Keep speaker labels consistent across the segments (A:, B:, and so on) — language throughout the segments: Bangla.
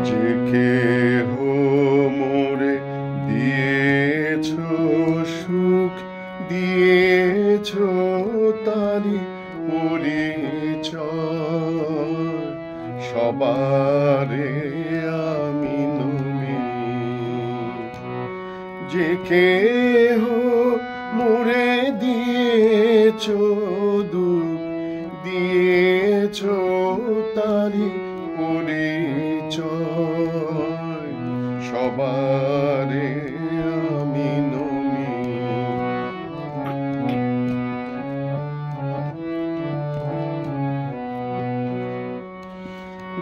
A: যে কেহ মোরে দিয়েছ সুখ, দিয়েছ তারি পরিচয়, সবারে আমি নমি। যে কেহ মোরে দিয়েছ দুঃখ, দিয়েছ তারি পরিচয়, সবারে আমি নমি।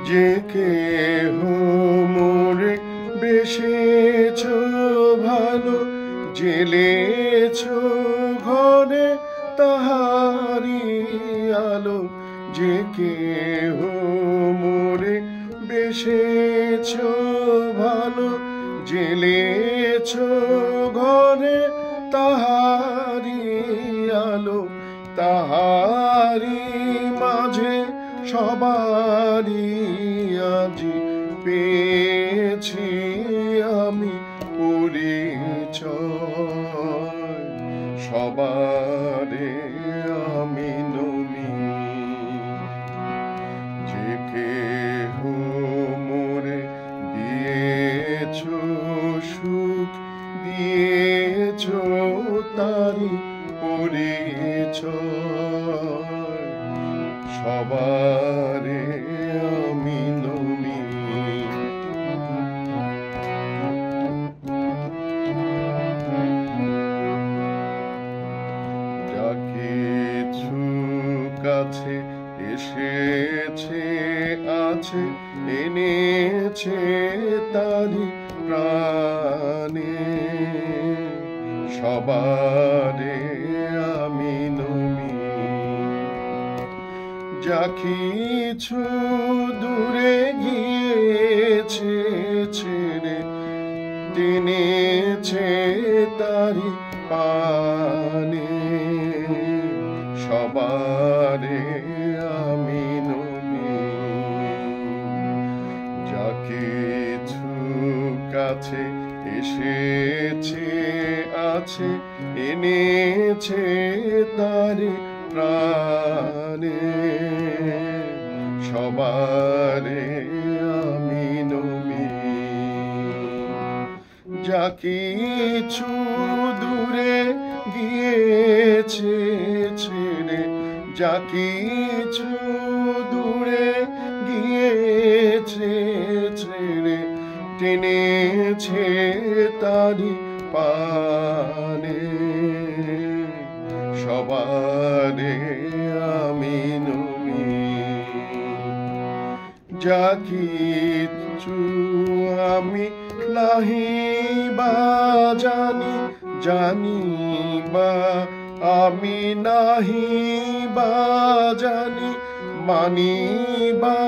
A: যে কেহ মোরে বেসেছ ভালো, জেলেছ ঘরে তাহারি আলো। যে কেহ মোরে বেসেছ ভালো, জেলেছ ঘরে তাহারি আলো। তাহারি মাঝে সবারি আজি পেয়েছি আমি পরিচয়, সবারে আমি নমি। যে কেহ মোরে দিয়েছ সুখ, দিয়েছ তারি পরিচয়, সবারে আমি নমি। যা কিছু কাছে এসেছে আছে, এনেছে তারি প্রাণে, সবারে আমি নমি। যা কিছু দূরে গিয়েছে ছেড়ে, টেনেছে তারি পানে, সবারে আমি নমি। যা কিছু কাছে এসেছে আছে, এনেছে তারি প্রাণে, সবারে আমি নমি। যা কিছু দূরে গিয়েছে ছেড়ে, যা কিছু দূরে গিয়েছে ছেড়ে, টেনেছে তারি পানে, সবারে আমি নমি। যা কিছু আমি নাহি বা জানি, জানি বা আমি নাহি বা জানি, মানি বা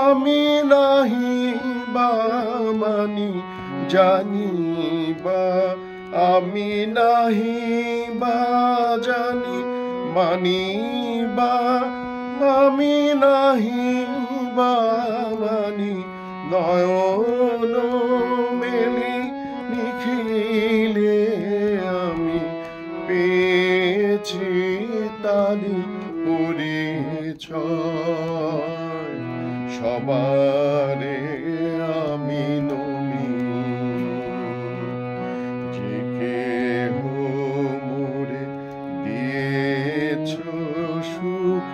A: আমি নাহি বা মানি, জানি বা আমি নাহি বা জানি, মানি বা আমি নাহি বা মানি। নয়ন মেলি নিখিলে আমি পেয়েছি তারি পরিচয়, সবারে আমি নমি। যে কেহ মোরে দিয়েছ সুখ,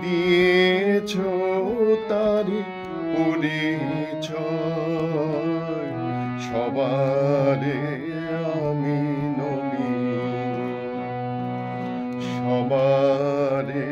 A: দিয়েছ তারি পরিচয়, সবারে আমি নমি, সবারে